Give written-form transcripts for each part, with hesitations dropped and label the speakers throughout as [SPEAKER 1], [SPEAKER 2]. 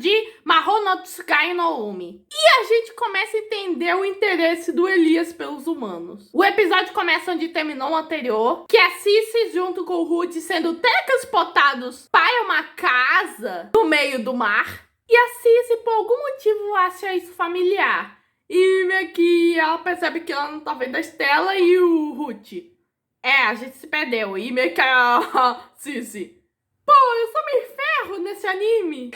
[SPEAKER 1] de Mahou no Tsukai no Umi. E a gente começa a entender o interesse do Elias pelos humanos. O episódio começa onde terminou o anterior, que a Cici junto com o Ruth sendo teletransportados para uma casa no meio do mar. E a Cici, por algum motivo, acha isso familiar. E meio que ela percebe que ela não tá vendo a Estela e o Ruth. A gente se perdeu. E meio que a Cici, pô, eu só me ferro nesse anime.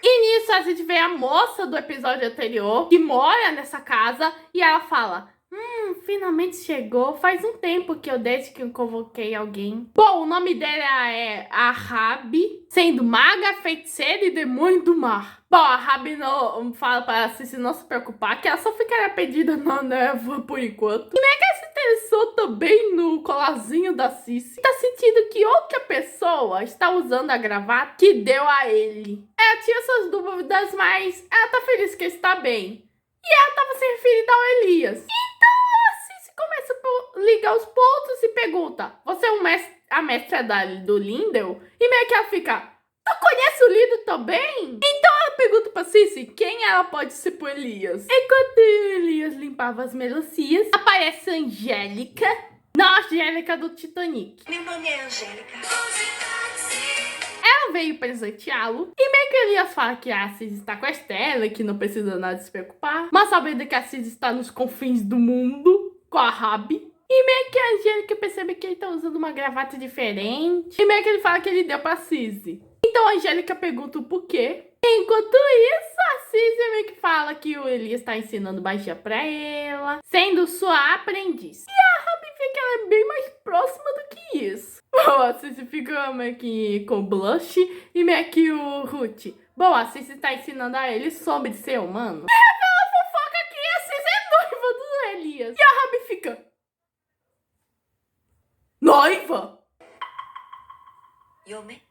[SPEAKER 1] E nisso a gente vê a moça do episódio anterior, que mora nessa casa, e ela fala: finalmente chegou. Faz um tempo que desde que eu convoquei alguém. Bom, o nome dela é Arabi, sendo maga, feiticeira e demônio do mar. Bom, a Arabi não fala pra Cici não se preocupar, que ela só ficaria perdida na névoa por enquanto. E Mega se interessou também no colarzinho da Cici. Tá sentindo que outra pessoa está usando a gravata que deu a ele. Ela tinha suas dúvidas, mas ela tá feliz que está bem. E ela tava se referindo ao Elias. Começa por ligar os pontos e pergunta: você é a mestra do Lindel? E meio que ela fica: tu conhece o Lindel também? Então ela pergunta pra Cici quem ela pode ser pro Elias. Enquanto Elias limpava as melancias, aparece a Angélica. Não, a Angélica do Titanic.
[SPEAKER 2] Meu nome é Angélica.
[SPEAKER 1] Ela veio presenteá-lo. E meio que Elias fala que a Cici está com a Estela, que não precisa nada se preocupar. Mas sabendo que a Cici está nos confins do mundo com a Arabi. E meio que a Angélica percebe que ele tá usando uma gravata diferente. E meio que ele fala que ele deu pra Cici. Então a Angélica pergunta o porquê. Enquanto isso, a Cici meio que fala que o Elias tá ensinando magia pra ela, sendo sua aprendiz. E a Arabi vê que ela é bem mais próxima do que isso. Bom, a Cici fica meio que com blush. E meio que o Ruth: bom, a Cici tá ensinando a ele sobre ser humano. Elias. E a Arabi fica: noiva?
[SPEAKER 2] Yome?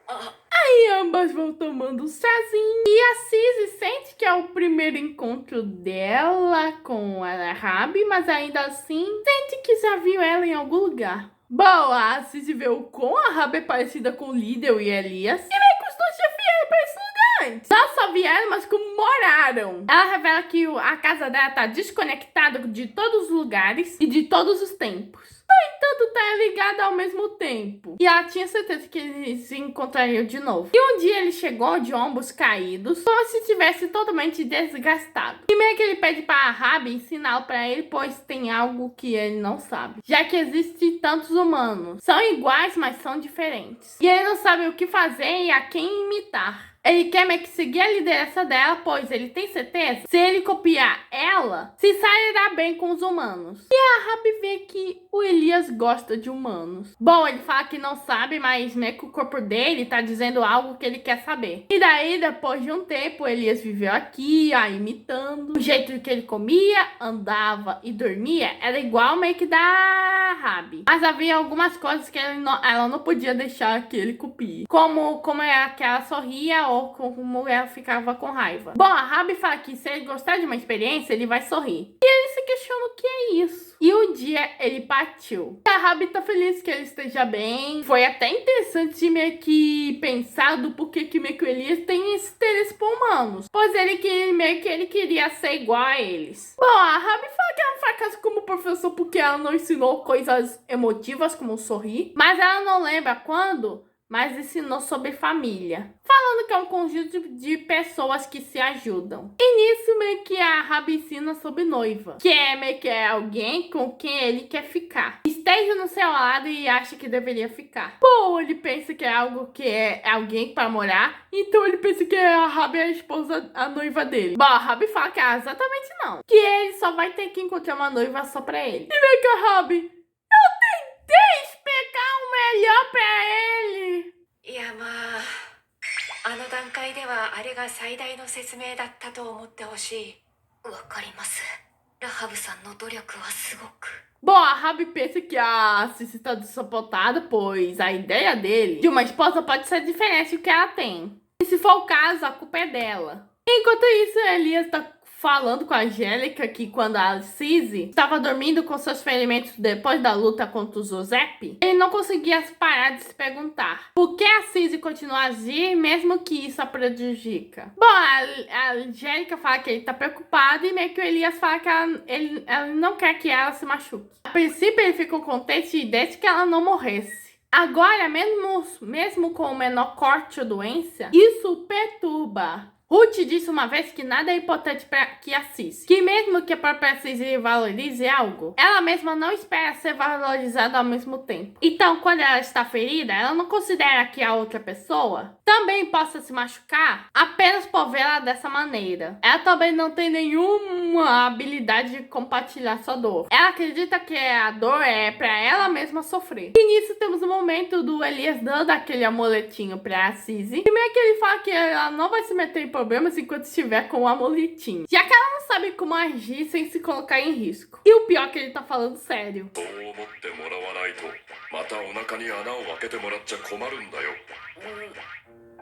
[SPEAKER 1] Aí ambas vão tomando um chazinho. E a Cici sente que é o primeiro encontro dela com a Arabi, mas ainda assim sente que já viu ela em algum lugar. Bom, a Cici vê o quão a Arabi é parecida com Lindel e Elias. E meio que os dois já vieram pra esse lugar antes. Não só vieram, mas como moraram. Ela revela que a casa dela tá desconectada de todos os lugares e de todos os tempos. No entanto, tá ligada ao mesmo tempo. E ela tinha certeza que eles se encontrariam de novo. E um dia ele chegou de ombros caídos, como se estivesse totalmente desgastado. E meio que ele pede pra Arabi ensiná-lo pra ele, pois tem algo que ele não sabe. Já que existem tantos humanos. São iguais, mas são diferentes. E ele não sabe o que fazer e a quem imitar. Ele quer meio que seguir a liderança dela, pois ele tem certeza, se ele copiar ela, se sairá bem com os humanos. E a Arabi vê que o Elias gosta de humanos. Bom, ele fala que não sabe, mas meio que o corpo dele tá dizendo algo que ele quer saber. E daí, depois de um tempo, o Elias viveu aqui, imitando. O jeito que ele comia, andava e dormia era igual meio que da Arabi. Mas havia algumas coisas que ela não podia deixar que ele copie. Como é que ela sorria ou como ela ficava com raiva. Bom, a Arabi fala que se ele gostar de uma experiência, ele vai sorrir. E ele se questiona o que é isso. E um dia ele partiu. A Arabi tá feliz que ele esteja bem. Foi até interessante meio que pensar do porquê que meio que o Elias tem esse interesse por humanos. Pois meio que ele queria ser igual a eles. Bom, a Arabi fala que ela fracassa como professor porque ela não ensinou coisas emotivas como sorrir. Mas ela não lembra quando, mas ensinou sobre família. Falando que é um conjunto de pessoas que se ajudam. E nisso meio que a Arabi ensina sobre noiva. Que é meio que alguém com quem ele quer ficar. Esteja no seu lado e acha que deveria ficar. Pô, ele pensa que é algo que é alguém para morar. Então ele pensa que a Arabi é a esposa, a noiva dele. Bom, a Arabi fala que exatamente não. Que ele só vai ter que encontrar uma noiva só pra ele. E meio que a Arabi: eu tentei explicar o melhor pra ele.
[SPEAKER 2] いやまあ、あの段階ではあれが最大の説明だったと思ってほしい。わかります。ラハブさんの努力はすごく。
[SPEAKER 1] Bom, a Arabi pensa que a Cici está desapontada, pois a ideia dele de uma esposa pode ser diferente do que ela tem. E se for o caso, a culpa é dela. Enquanto isso, Elias tá falando com a Angélica que quando a Cizzy estava dormindo com seus ferimentos depois da luta contra o Giuseppe, ele não conseguia parar de se perguntar por que a Cizzy continua a agir mesmo que isso a prejudica. Bom, a Angélica fala que ele tá preocupado e meio que o Elias fala que ela não quer que ela se machuque. A princípio ele ficou contente desde que ela não morresse. Agora, mesmo com o menor corte ou doença, isso perturba. Ruth disse uma vez que nada é importante para que a Cizzy. Que mesmo que a própria Cizzy valorize algo, ela mesma não espera ser valorizada ao mesmo tempo. Então, quando ela está ferida, ela não considera que a outra pessoa também possa se machucar apenas por vê-la dessa maneira. Ela também não tem nenhuma habilidade de compartilhar sua dor. Ela acredita que a dor é para ela mesma sofrer. E nisso temos o momento do Elias dando aquele amuletinho para a Cizzy. E meio que ele fala que ela não vai se meter em problemas enquanto estiver com o amuletinho, já que ela não sabe como agir sem se colocar em risco. E o pior é que ele tá falando sério.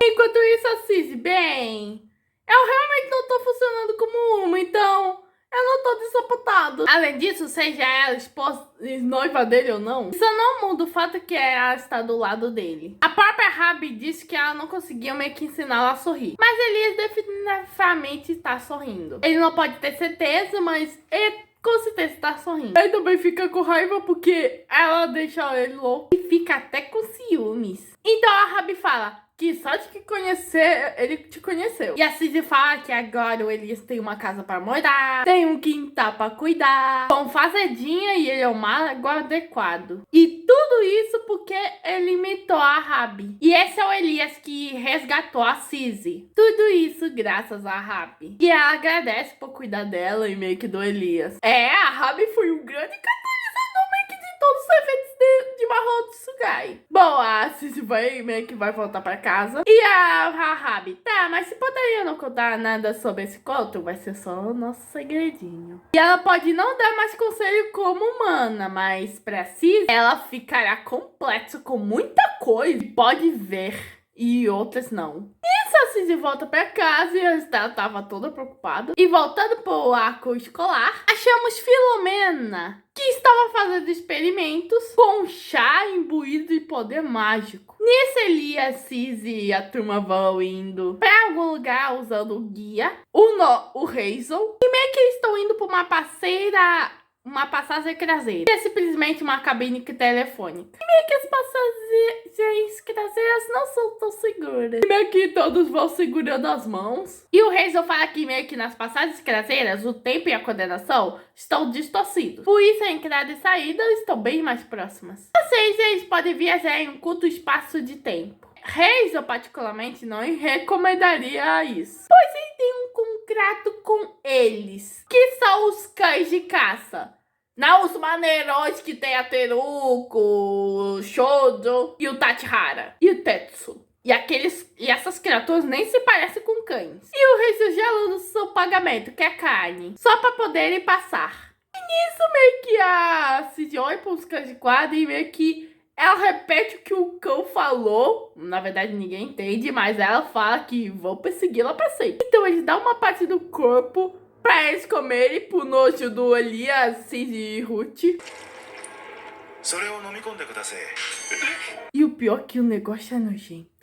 [SPEAKER 1] Enquanto isso, a Cizzy, bem, eu realmente não tô funcionando como uma, então eu não tô desapontado. Além disso, seja ela esposa e noiva dele ou não, isso não muda o fato que ela está do lado dele. A própria Rabi disse que ela não conseguia meio que ensiná-la a sorrir, mas Elias definitivamente está sorrindo. Ele não pode ter certeza, mas ele com certeza está sorrindo. Ele também fica com raiva porque ela deixa ele louco e fica até com ciúmes. Então a Rabi fala que só de que conhecer, ele te conheceu. E a Cizzy fala que agora o Elias tem uma casa para morar, tem um quintal para cuidar, com fazendinha e ele é o mago adequado. E tudo isso porque ele imitou a Rabi. E esse é o Elias que resgatou a Cizzy. Tudo isso graças a Rabi. E ela agradece por cuidar dela e meio que do Elias. A Rabi foi um grande catalisador meio que de todos os efeitos de Mahou Tsugai. Bom, a Cizzy meio que vai voltar pra casa. E a Rabi, tá, mas se poderia não contar nada sobre esse conto, vai ser só o nosso segredinho. E ela pode não dar mais conselho como humana, mas pra Cizzy, ela ficará complexa com muita coisa. Pode ver. E outras não. Isso, a Cizzy volta pra casa e ela tava toda preocupada. E voltando pro arco escolar, achamos Filomena, que estava fazendo experimentos com um chá imbuído de poder mágico. Nisso, Elias, Cizzy e a turma vão indo pra algum lugar usando o guia, o Hazel. E meio que eles estão indo pra uma passagem traseira. É simplesmente uma cabine telefônica. E meio que as passagens traseiras não são tão seguras. E meio que todos vão segurando as mãos. E o Hazel fala que meio que nas passagens traseiras o tempo e a coordenação estão distorcidos. Por isso a entrada e saída estão bem mais próximas. Ou seja, eles podem viajar em um curto espaço de tempo. Hazel, particularmente, não recomendaria isso, pois ele tem um contrato com eles, que são os cães de caça. Não os maneirões que tem a Teruko, o Shoujo e o Tachihara e o Tetsu. E essas criaturas nem se parecem com cães. E o Hazel já lançou o pagamento, que é carne, só para poderem passar. E nisso meio que a Cizzy olha para os cães de guarda e meio que ela repete o que o cão falou. Na verdade, ninguém entende, mas ela fala que vão persegui-la para sempre. Então, eles dão uma parte do corpo para eles comerem por nojo do Elias, Cizzy e Ruth. E o pior é que o negócio é nojento.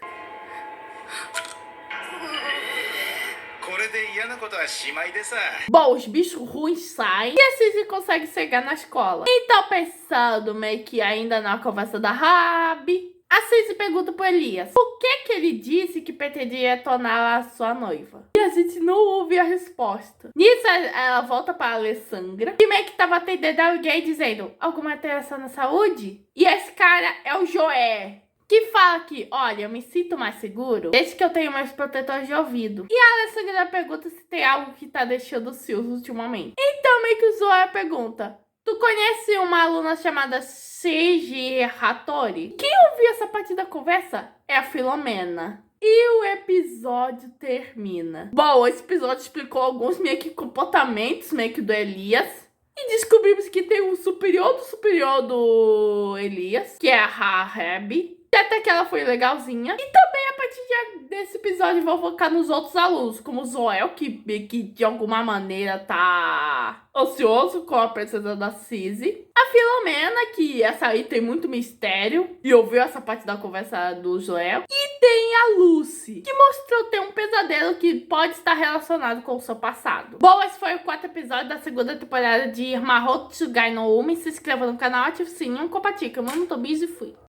[SPEAKER 1] Bom, os bichos ruins saem e a Cizzy consegue chegar na escola. Então, pensando meio que ainda na conversa da Rabi, a Cizzy pergunta pro Elias por que ele disse que pretendia torná-la sua noiva. E a gente não ouve a resposta. Nisso, ela volta para a Alessandra, que meio que tava atendendo alguém dizendo alguma alteração na saúde. E esse cara é o Joé, que fala que, olha, eu me sinto mais seguro desde que eu tenho meus protetores de ouvido. E a Alessandra pergunta se tem algo que tá deixando ciúmes ultimamente. Então, meio que o Zoya pergunta: tu conhece uma aluna chamada Seiji Hattori? Quem ouviu essa parte da conversa é a Filomena. E o episódio termina. Bom, esse episódio explicou alguns meio que comportamentos meio que do Elias. E descobrimos que tem um superior do Elias, que é a Rabi. Até que ela foi legalzinha. E também, a partir desse episódio, vou focar nos outros alunos, como o Zoel, que de alguma maneira tá ansioso com a presença da Cizzy. A Filomena, que essa aí tem muito mistério, e ouviu essa parte da conversa do Joel. E tem a Lucy, que mostrou ter um pesadelo que pode estar relacionado com o seu passado. Bom, esse foi o 4º episódio da 2ª temporada de Mahou Tsugai no Umi. Se inscreva no canal, ative o sininho, compartilhe. Eu amo, tô busy e fui.